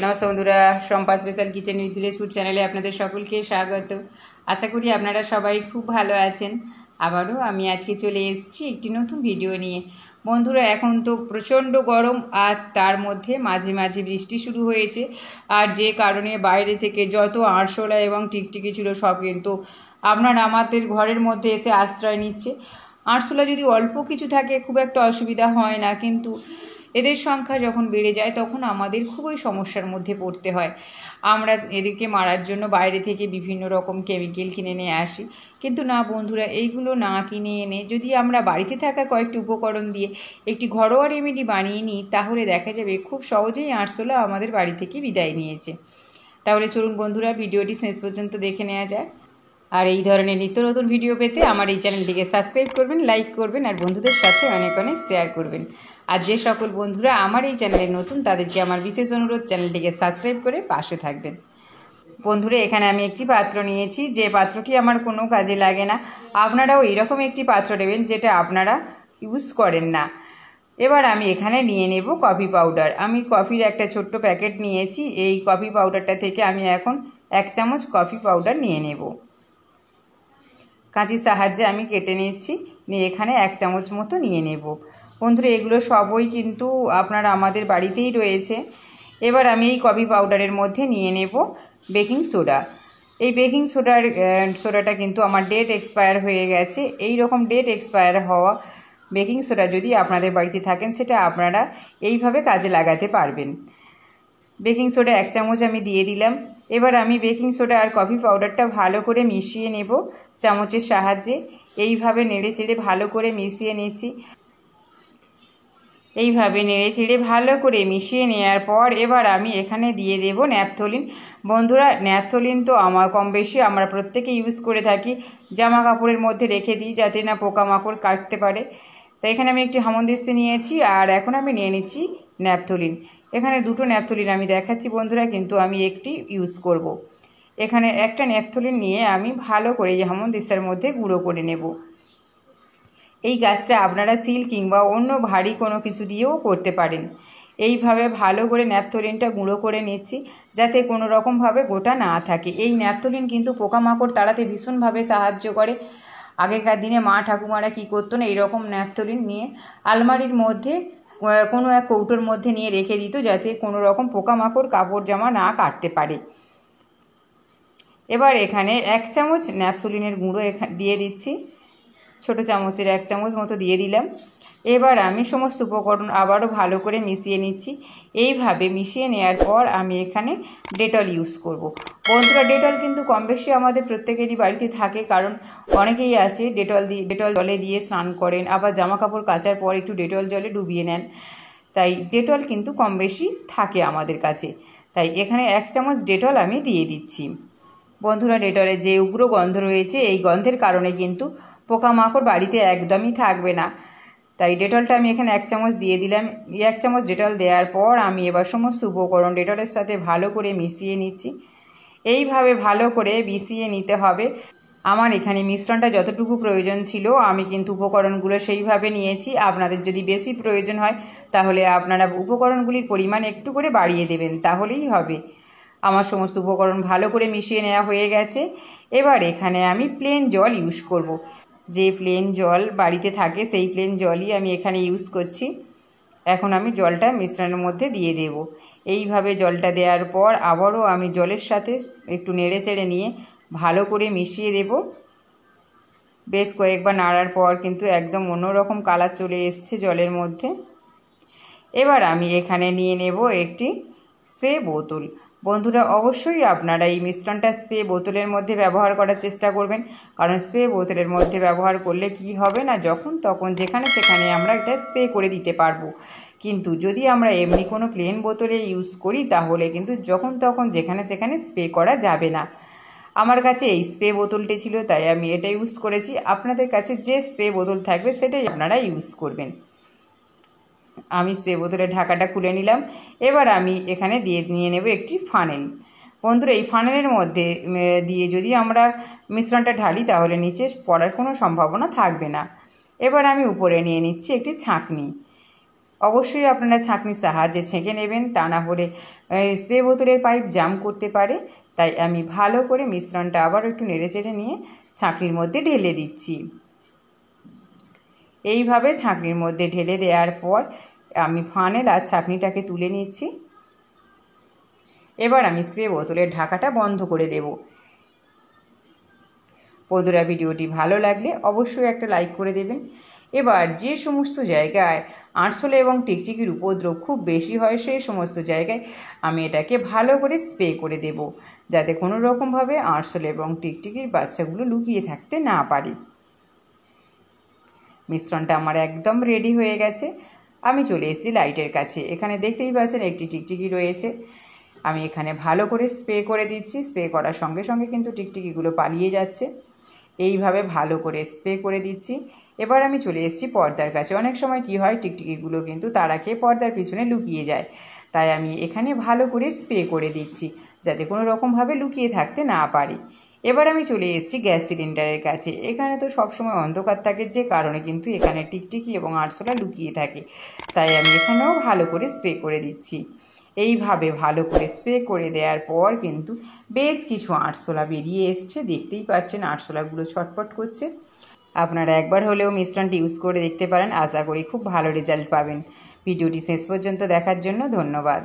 নমস্কার বন্ধুরা, Shampa special kitchen with village food চ্যানেলে আপনাদের সকলকে স্বাগত। আশা করি আপনারা সবাই খুব ভালো আছেন। আবারও আমি আজকে চলে এসেছি একটি নতুন ভিডিও নিয়ে। বন্ধুরা, এখন তো প্রচণ্ড গরম, আর তার মধ্যে মাঝে মাঝে বৃষ্টি শুরু হয়েছে, আর যে কারণে বাইরে থেকে যত আরশোলা এবং টিকটিকি ছিল সব কিন্তু আমাদের ঘরের মধ্যে এসে আশ্রয় নিচ্ছে। আরশোলা যদি অল্প কিছু থাকে খুব একটা অসুবিধা হয় না, কিন্তু এদের সংখ্যা যখন বেড়ে যায় তখন আমাদের খুবই সমস্যার মধ্যে পড়তে হয়। আমরা এদেরকে মারার জন্য বাইরে থেকে বিভিন্ন রকম কেমিক্যাল কিনে নিয়ে আসি, কিন্তু না বন্ধুরা, এইগুলো না কিনে এনে যদি আমরা বাড়িতে থাকা কয়েকটি উপকরণ দিয়ে একটি ঘরোয়া রেমেডি বানিয়ে নিই, তাহলে দেখা যাবে খুব সহজেই আরশোলা আমাদের বাড়ি থেকে বিদায় নিয়েছে। তাহলে চলুন বন্ধুরা, ভিডিওটি শেষ পর্যন্ত দেখে নেওয়া যায়। আর এই ধরনের নিত্য নতুন ভিডিও পেতে আমার এই চ্যানেলটিকে সাবস্ক্রাইব করবেন, লাইক করবেন, আর বন্ধুদের সাথে অনেক অনেক শেয়ার করবেন। আর যে সকল বন্ধুরা আমার এই চ্যানেলে নতুন, তাদেরকে আমার বিশেষ অনুরোধ, চ্যানেলটিকে সাবস্ক্রাইব করে পাশে থাকবেন। বন্ধুরা, এখানে আমি একটি পাত্র নিয়েছি, যে পাত্রটি আমার কোনো কাজে লাগে না। আপনারাও এইরকম একটি পাত্র নেবেন যেটা আপনারা ইউজ করেন না। এবার আমি এখানে নিয়ে নেব কফি পাউডার। আমি কফির একটা ছোট্ট প্যাকেট নিয়েছি। এই কফি পাউডারটা থেকে আমি এখন 1 চামচ কফি পাউডার নিয়ে নেব। কাঁচির সাহায্যে আমি কেটে নিচ্ছি, নিয়ে এখানে 1 চামচ মতো নিয়ে নেব। বন্ধুরা, এগুলো সবই কিন্তু আপনার আমাদের বাড়িতেই রয়েছে। এবার আমি এই কফি পাউডারের মধ্যে নিয়ে নেব বেকিং সোডা। এই বেকিং সোডাটা কিন্তু আমার ডেট এক্সপায়ার হয়ে গেছে। এই রকম ডেট এক্সপায়ার হওয়া বেকিং সোডা যদি আপনাদের বাড়িতে থাকেন, সেটা আপনারা এইভাবে কাজে লাগাতে পারবেন। বেকিং সোডা 1 চামচ আমি দিয়ে দিলাম। এবার আমি বেকিং সোডা আর কফি পাউডারটা ভালো করে মিশিয়ে নেব চামচের সাহায্যে। এইভাবে নেড়ে চেড়ে ভালো করে মিশিয়ে নিচ্ছি। এইভাবে নেড়ে চেড়ে ভালো করে মিশিয়ে নেওয়ার পর এবার আমি এখানে দিয়ে দেব ন্যাপথলিন। বন্ধুরা, ন্যাপথলিন তো আমার কম বেশি আমরা প্রত্যেকে ইউজ করে থাকি। জামা কাপড়ের মধ্যে রেখে দিই যাতে না পোকামাকড় কাটতে পারে। তাই এখানে আমি একটি হামানদিস্তা নিয়েছি, আর এখন আমি নিয়ে নিচ্ছি ন্যাপথলিন। এখানে 2টো ন্যাপথলিন আমি দেখাচ্ছি বন্ধুরা, কিন্তু আমি একটি ইউজ করব। এখানে একটা ন্যাপথলিন নিয়ে আমি ভালো করে এই হামানদিস্তার মধ্যে গুঁড়ো করে নেব। এই কাজটা আপনারা সিল কিংবা অন্য ভারী কোনো কিছু দিয়েও করতে পারেন। এইভাবে ভালো করে ন্যাপথলিনটা গুঁড়ো করে নিচ্ছি, যাতে কোনো রকমভাবে গোটা না থাকে। এই ন্যাপথলিন কিন্তু পোকামাকড় তাড়াতে ভীষণভাবে সাহায্য করে। আগেকার দিনে মা ঠাকুমারা কী করতো না, এইরকম ন্যাপথলিন নিয়ে আলমারির মধ্যে কোনো এক কৌটোর মধ্যে নিয়ে রেখে দিত, যাতে কোনো রকম পোকামাকড় কাপড় জামা না কাটতে পারে। এবার এখানে 1 চামচ ন্যাপথলিনের গুঁড়ো দিয়ে দিচ্ছি। ছোটো চামচের 1 চামচ মতো দিয়ে দিলাম। এবার আমি সমস্ত উপকরণ আবারও ভালো করে মিশিয়ে নিচ্ছি। এইভাবে মিশিয়ে নেওয়ার পর আমি এখানে ডেটল ইউজ করব। বন্ধুরা, ডেটল কিন্তু কম বেশি আমাদের প্রত্যেকেরই বাড়িতে থাকে, কারণ অনেকেই আছে ডেটল জলে দিয়ে স্নান করেন, আবার জামা কাপড় কাচার পর একটু ডেটল জলে ডুবিয়ে নেন। তাই ডেটল কিন্তু কম বেশি থাকে আমাদের কাছে। তাই এখানে 1 চামচ ডেটল আমি দিয়ে দিচ্ছি। বন্ধুরা, ডেটলের যে উগ্র গন্ধ রয়েছে, এই গন্ধের কারণে কিন্তু পোকামাকড় বাড়িতে একদমই থাকবে না। তাই ডেটলটা আমি এখানে 1 চামচ দিয়ে দিলাম। 1 চামচ ডেটল দেওয়ার পর আমি এবার সমস্ত উপকরণ ডেটলের সাথে ভালো করে মিশিয়ে নিচ্ছি। এইভাবে ভালো করে মিশিয়ে নিতে হবে। আমার এখানে মিশ্রণটা যতটুকু প্রয়োজন ছিল আমি কিন্তু উপকরণগুলো সেইভাবে নিয়েছি। আপনাদের যদি বেশি প্রয়োজন হয় তাহলে আপনারা উপকরণগুলির পরিমাণ একটু করে বাড়িয়ে দেবেন, তাহলেই হবে। আমার সমস্ত উপকরণ ভালো করে মিশিয়ে নেওয়া হয়ে গেছে। এবার এখানে আমি প্লেন জল ইউজ করব। যে প্লেন জল বাড়িতে থাকে সেই প্লেন জলই আমি এখানে ইউজ করছি। এখন আমি জলটা মিশ্রণের মধ্যে দিয়ে দেব। এইভাবে জলটা দেওয়ার পর আবারও আমি জলের সাথে একটু নেড়ে চেড়ে নিয়ে ভালো করে মিশিয়ে দেব। বেশ কয়েকবার নাড়ার পর কিন্তু একদম অন্যরকম কালার চলে এসছে জলের মধ্যে। এবার আমি এখানে নিয়ে নেব একটি স্প্রে বোতল। বন্ধুরা, অবশ্যই আপনারা এই মিশ্রণটা স্প্রে বোতলের মধ্যে ব্যবহার করার চেষ্টা করবেন, কারণ স্প্রে বোতলের মধ্যে ব্যবহার করলে কি হবে না, যখন তখন যেখানে সেখানে আমরা এটা স্প্রে করে দিতে পারবো। কিন্তু যদি আমরা এমনি কোনো প্লেন বোতলে ইউজ করি, তাহলে কিন্তু যখন তখন যেখানে সেখানে স্প্রে করা যাবে না। আমার কাছে এই স্প্রে বোতলটি ছিল, তাই আমি এটা ইউজ করেছি। আপনাদের কাছে যে স্প্রে বোতল থাকবে সেটাই আপনারা ইউজ করবেন। আমি স্প্রে বোতলের ঢাকাটা খুলে নিলাম। এবার আমি এখানে নিয়ে নেব একটি ফানেল। বন্ধুরা, এই ফানেলের মধ্যে দিয়ে যদি আমরা মিশ্রণটা ঢালি তাহলে নিচে পড়ার কোনো সম্ভাবনা থাকবে না। এবার আমি উপরে নিয়ে নিচ্ছি একটি ছাঁকনি। অবশ্যই আপনারা ছাঁকনির সাহায্যে ছেঁকে নেবেন, তা না হলে স্প্রে বোতলের পাইপ জাম করতে পারে। তাই আমি ভালো করে মিশ্রণটা আবার একটু নেড়েচেড়ে নিয়ে ছাঁকনির মধ্যে ঢেলে দিচ্ছি। এইভাবে ছাঁকনির মধ্যে ঢেলে দেওয়ার পর আমি ফানেল আর ছাঁকনিটাকে তুলে নিচ্ছি। এবার আমি স্প্রে বোতলের ঢাকাটা বন্ধ করে দেব। বন্ধুরা, ভিডিওটি ভালো লাগলে অবশ্যই একটা লাইক করে দেবেন। এবার যে সমস্ত জায়গায় আরশোলা এবং টিকটিকির উপদ্রব খুব বেশি হয় সেই সমস্ত জায়গায় আমি এটাকে ভালো করে স্প্রে করে দেব, যাতে কোনো রকমভাবে আরশোলা এবং টিকটিকির বাচ্চাগুলো লুকিয়ে থাকতে না পারে। মিশ্রণটা আমার একদম রেডি হয়ে গেছে। আমি চলে এসেছি লাইটের কাছে। এখানে দেখতেই পাচ্ছেন একটি টিকটিকি রয়েছে। আমি এখানে ভালো করে স্প্রে করে দিচ্ছি। স্প্রে করার সঙ্গে সঙ্গে কিন্তু টিকটিকিগুলো পালিয়ে যাচ্ছে। এইভাবে ভালো করে স্প্রে করে দিচ্ছি। এবার আমি চলে এসেছি পর্দার কাছে। অনেক সময় কি হয়, টিকটিকিগুলো কিন্তু তারা খেয়ে পর্দার পিছনে লুকিয়ে যায়। তাই আমি এখানে ভালো করে স্প্রে করে দিচ্ছি, যাতে কোনো রকমভাবে লুকিয়ে থাকতে না পারে। এবার আমি চলে এসেছি গ্যাস সিলিন্ডারের কাছে। এখানে তো সবসময় অন্ধকার থাকে, যে কারণে কিন্তু এখানে টিকটিকি এবং আরশোলা লুকিয়ে থাকে। তাই আমি এখানেও ভালো করে স্প্রে করে দিচ্ছি। এইভাবে ভালো করে স্প্রে করে দেওয়ার পর কিন্তু বেশ কিছু আরশোলা বেরিয়ে এসছে। দেখতেই পাচ্ছেন আরশোলাগুলো ছটপট করছে। আপনারা একবার হলেও মিশ্রণটি ইউজ করে দেখতে পারেন। আশা করি খুব ভালো রেজাল্ট পাবেন। ভিডিওটি শেষ পর্যন্ত দেখার জন্য ধন্যবাদ।